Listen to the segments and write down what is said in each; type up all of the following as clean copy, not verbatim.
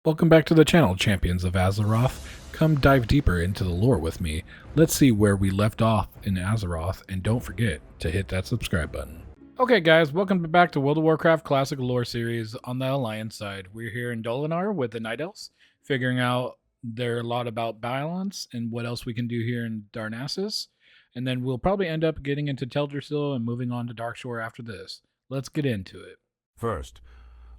Welcome back to the channel, champions of Azeroth. Come dive deeper into the lore with me. Let's see where we left off in Azeroth, and don't forget to hit that subscribe button. Okay guys, welcome back to World of Warcraft Classic Lore Series on the Alliance side. We're here in Dolinar with the Night Elves, figuring out a lot about balance and what else we can do here in Darnassus. And then we'll probably end up getting into Teldrassil and moving on to Darkshore after this. Let's get into it. First,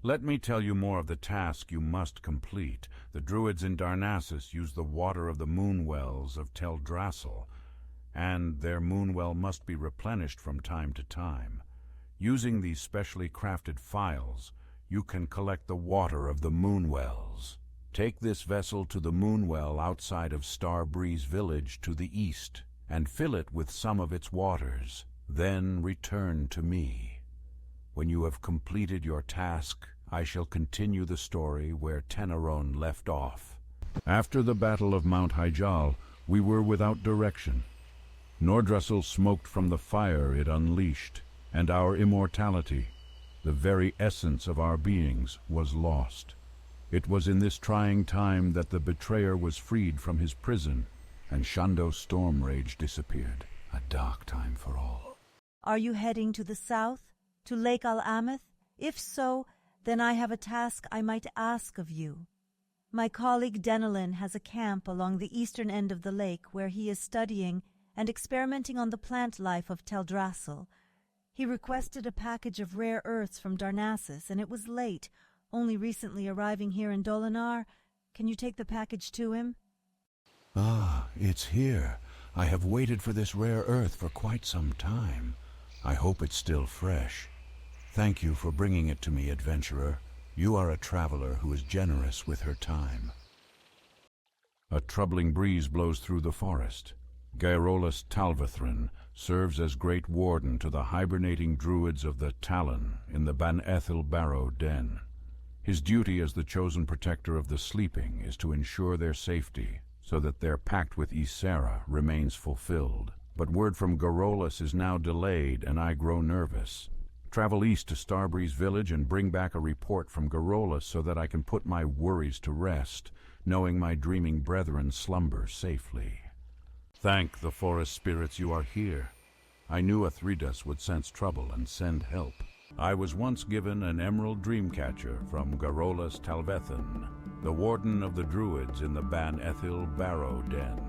let me tell you more of the task you must complete. The druids in Darnassus use the water of the moonwells of Teldrassil, and their moonwell must be replenished from time to time. Using these specially crafted phials, you can collect the water of the moonwells. Take this vessel to the moonwell outside of Starbreeze village to the east, and fill it with some of its waters. Then return to me. When you have completed your task, I shall continue the story where Teneron left off. After the Battle of Mount Hyjal, we were without direction. Nordrassil smoked from the fire it unleashed, and our immortality, the very essence of our beings, was lost. It was in this trying time that the betrayer was freed from his prison, and Shando's storm rage disappeared. A dark time for all. Are you heading to the south, to Lake Al-Ameth? If so, then I have a task I might ask of you. My colleague Denelin has a camp along the eastern end of the lake where he is studying and experimenting on the plant life of Teldrassil. He requested a package of rare earths from Darnassus, and it was late, only recently arriving here in Dolinar. Can you take the package to him? Ah, it's here. I have waited for this rare earth for quite some time. I hope it's still fresh. Thank you for bringing it to me, adventurer. You are a traveler who is generous with her time. A troubling breeze blows through the forest. Gaerolus Talvathrin serves as great warden to the hibernating druids of the Talon in the Ban Ethel Barrow Den. His duty as the chosen protector of the sleeping is to ensure their safety, so that their pact with Ysera remains fulfilled. But word from Gaerolus is now delayed, and I grow nervous. Travel east to Starbreeze village and bring back a report from Gaerolus so that I can put my worries to rest, knowing my dreaming brethren slumber safely. Thank the forest spirits you are here. I knew Athridas would sense trouble and send help. I was once given an emerald dreamcatcher from Gaerolus Talvethan, the warden of the druids in the Ban Ethel Barrow Den.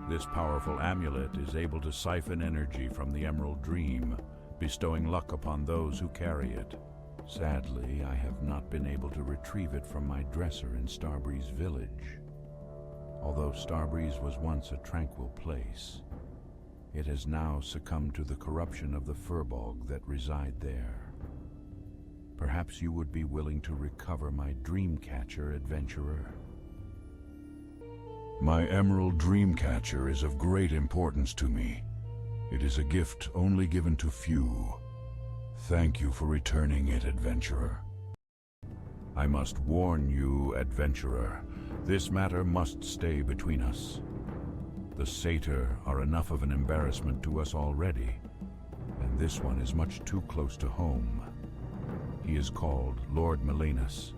This powerful amulet is able to siphon energy from the emerald dream, bestowing luck upon those who carry it. Sadly, I have not been able to retrieve it from my dresser in Starbreeze village. Although Starbreeze was once a tranquil place, it has now succumbed to the corruption of the Furbolg that reside there. Perhaps you would be willing to recover my dreamcatcher, adventurer. My emerald dreamcatcher is of great importance to me. It is a gift only given to few. Thank you for returning it, adventurer. I must warn you, adventurer, this matter must stay between us. The satyr are enough of an embarrassment to us already, and this one is much too close to home. He is called Lord Melanus.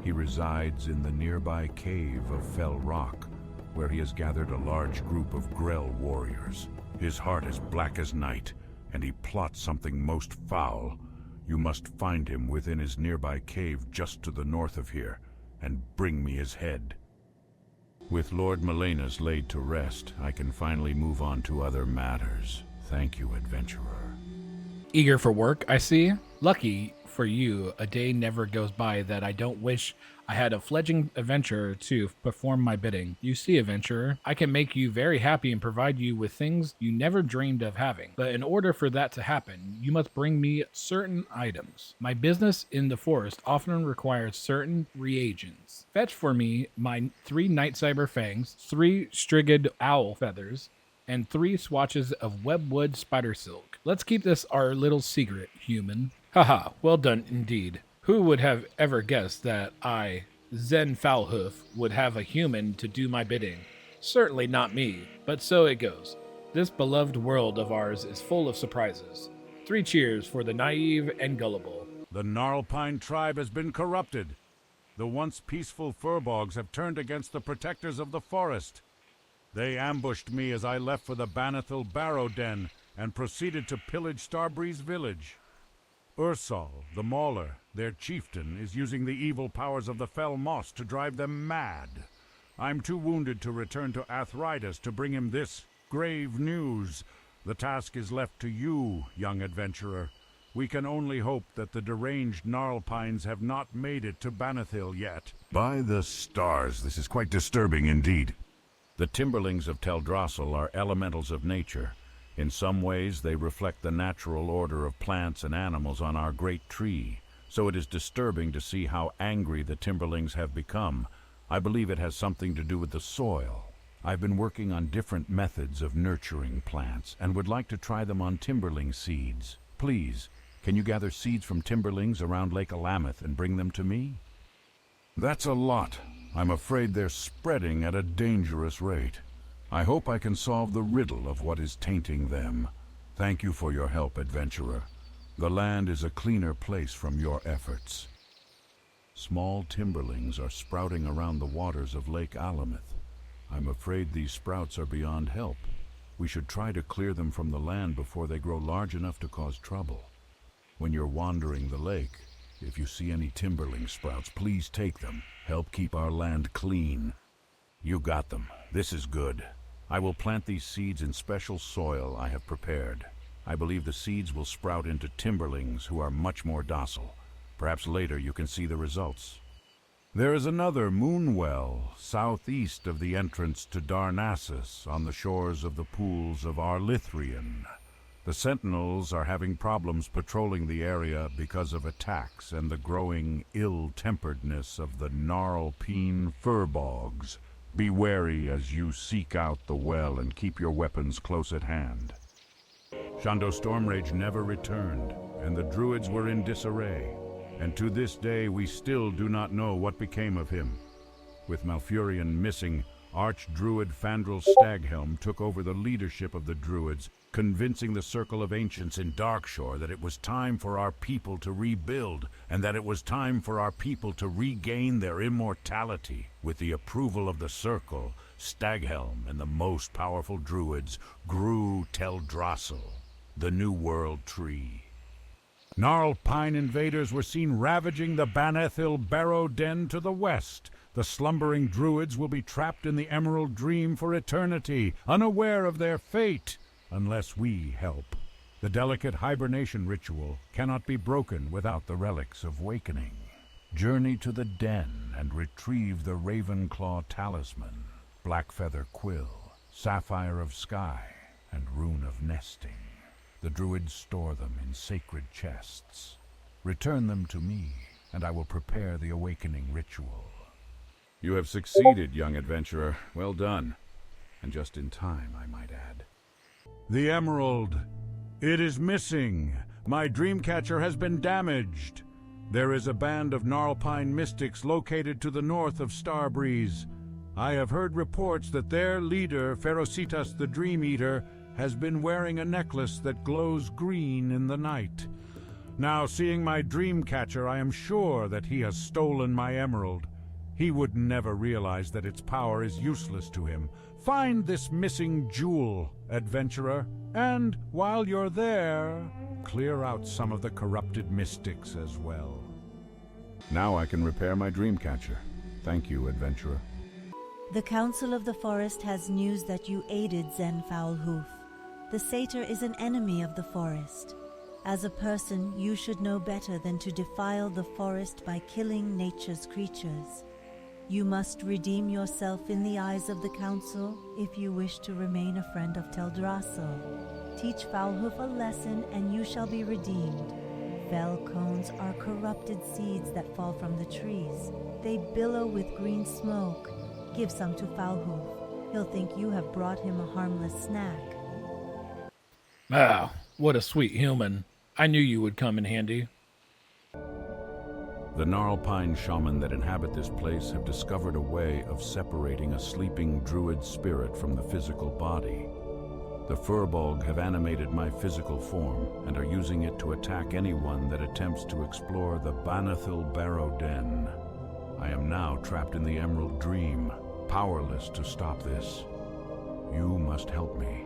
He resides in the nearby cave of Fell Rock, where he has gathered a large group of Grell warriors. His heart is black as night, and he plots something most foul. You must find him within his nearby cave just to the north of here, and bring me his head. With Lord Melanus laid to rest, I can finally move on to other matters. Thank you, adventurer. Eager for work, I see. Lucky for you, a day never goes by that I don't wish I had a fledgling adventurer to perform my bidding. You see, adventurer, I can make you very happy and provide you with things you never dreamed of having. But in order for that to happen, you must bring me certain items. My business in the forest often requires certain reagents. Fetch for me my 3 night cyber fangs, 3 strigged owl feathers, and 3 swatches of webwood spider silk. Let's keep this our little secret, human. Haha, well done indeed. Who would have ever guessed that I, Zen Foulhoof, would have a human to do my bidding? Certainly not me, but so it goes. This beloved world of ours is full of surprises. 3 cheers for the naive and gullible. The Gnarlpine tribe has been corrupted. The once peaceful furbogs have turned against the protectors of the forest. They ambushed me as I left for the Banithil Barrow Den and proceeded to pillage Starbreeze village. Ursal, the Mauler, their chieftain, is using the evil powers of the Fell Moss to drive them mad. I'm too wounded to return to Athridas to bring him this grave news. The task is left to you, young adventurer. We can only hope that the deranged Gnarlpines have not made it to Banithil yet. By the stars, this is quite disturbing indeed. The Timberlings of Teldrassil are elementals of nature. In some ways, they reflect the natural order of plants and animals on our great tree, so it is disturbing to see how angry the Timberlings have become. I believe it has something to do with the soil. I've been working on different methods of nurturing plants and would like to try them on Timberling seeds. Please, can you gather seeds from Timberlings around Lake Alameth and bring them to me? That's a lot. I'm afraid they're spreading at a dangerous rate. I hope I can solve the riddle of what is tainting them. Thank you for your help, adventurer. The land is a cleaner place from your efforts. Small Timberlings are sprouting around the waters of Lake Alameth. I'm afraid these sprouts are beyond help. We should try to clear them from the land before they grow large enough to cause trouble. When you're wandering the lake, if you see any Timberling sprouts, please take them. Help keep our land clean. You got them. This is good. I will plant these seeds in special soil I have prepared. I believe the seeds will sprout into Timberlings who are much more docile. Perhaps later you can see the results. There is another moonwell southeast of the entrance to Darnassus on the shores of the pools of Arlithrian. The Sentinels are having problems patrolling the area because of attacks and the growing ill-temperedness of the Gnarlpine furbogs. Be wary as you seek out the well and keep your weapons close at hand. Shondo Stormrage never returned, and the Druids were in disarray. And to this day we still do not know what became of him. With Malfurion missing, Archdruid Fandral Staghelm took over the leadership of the Druids, convincing the Circle of Ancients in Darkshore that it was time for our people to rebuild, and that it was time for our people to regain their immortality. With the approval of the Circle, Staghelm and the most powerful Druids grew Teldrassil, the New World Tree. Gnarlpine invaders were seen ravaging the Banithil Barrow Den to the west. The slumbering Druids will be trapped in the Emerald Dream for eternity, unaware of their fate, unless we help. The delicate hibernation ritual cannot be broken without the relics of Wakening. Journey to the den and retrieve the Ravenclaw Talisman, Blackfeather Quill, Sapphire of Sky, and Rune of Nesting. The Druids store them in sacred chests. Return them to me, and I will prepare the awakening ritual. You have succeeded, young adventurer. Well done. And just in time, I might add. The emerald. It is missing. My dreamcatcher has been damaged. There is a band of Gnarlpine mystics located to the north of Starbreeze. I have heard reports that their leader, Ferocitas the Dream Eater, has been wearing a necklace that glows green in the night. Now, seeing my dreamcatcher, I am sure that he has stolen my emerald. He would never realize that its power is useless to him. Find this missing jewel, adventurer, and while you're there, clear out some of the corrupted mystics as well. Now I can repair my dreamcatcher. Thank you, adventurer. The Council of the Forest has news that you aided Zen Foulhoof. The satyr is an enemy of the forest. As a person, you should know better than to defile the forest by killing nature's creatures. You must redeem yourself in the eyes of the Council if you wish to remain a friend of Teldrassil. Teach Foulhoof a lesson and you shall be redeemed. Fell cones are corrupted seeds that fall from the trees. They billow with green smoke. Give some to Foulhoof. He'll think you have brought him a harmless snack. Ah, what a sweet human. I knew you would come in handy. The Gnarlpine shaman that inhabit this place have discovered a way of separating a sleeping druid spirit from the physical body. The Furbolg have animated my physical form and are using it to attack anyone that attempts to explore the Banithil Barrow Den. I am now trapped in the Emerald Dream, powerless to stop this. You must help me.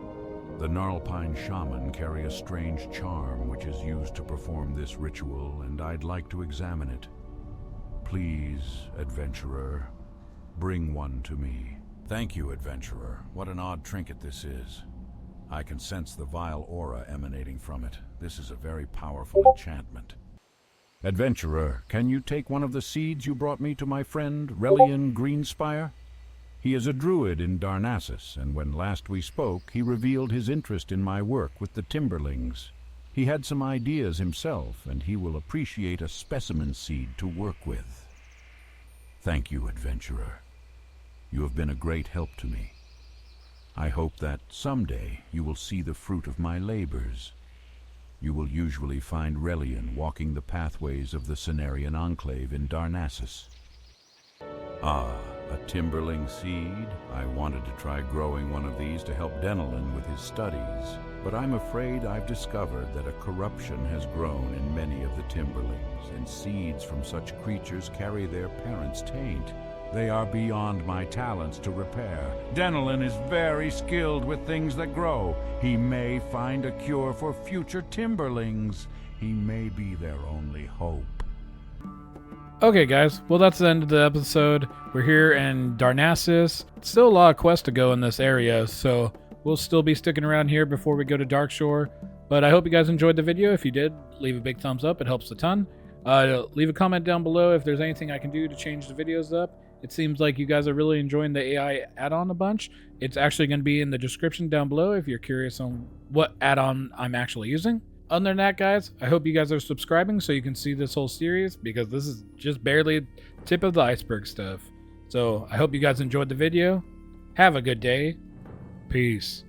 The Gnarlpine Shaman carry a strange charm which is used to perform this ritual, and I'd like to examine it. Please, adventurer, bring one to me. Thank you, adventurer. What an odd trinket this is. I can sense the vile aura emanating from it. This is a very powerful enchantment. Adventurer, can you take one of the seeds you brought me to my friend, Relian Greenspire? He is a druid in Darnassus, and when last we spoke, he revealed his interest in my work with the Timberlings. He had some ideas himself, and he will appreciate a specimen seed to work with. Thank you, adventurer. You have been a great help to me. I hope that someday you will see the fruit of my labors. You will usually find Relian walking the pathways of the Cenarian Enclave in Darnassus. Ah, a Timberling seed? I wanted to try growing one of these to help Denelin with his studies, but I'm afraid I've discovered that a corruption has grown in many of the Timberlings, and seeds from such creatures carry their parents' taint. They are beyond my talents to repair. Denelin is very skilled with things that grow. He may find a cure for future Timberlings. He may be their only hope. Okay, guys. Well, that's the end of the episode. We're here in Darnassus. Still a lot of quests to go in this area, so we'll still be sticking around here before we go to Darkshore. But I hope you guys enjoyed the video. If you did, leave a big thumbs up. It helps a ton. Leave a comment down below if there's anything I can do to change the videos up. It seems like you guys are really enjoying the AI add-on a bunch. It's actually going to be in the description down below if you're curious on what add-on I'm actually using. Other than that, guys, I hope you guys are subscribing so you can see this whole series, because this is just barely tip of the iceberg stuff. So I hope you guys enjoyed the video. Have a good day. Peace.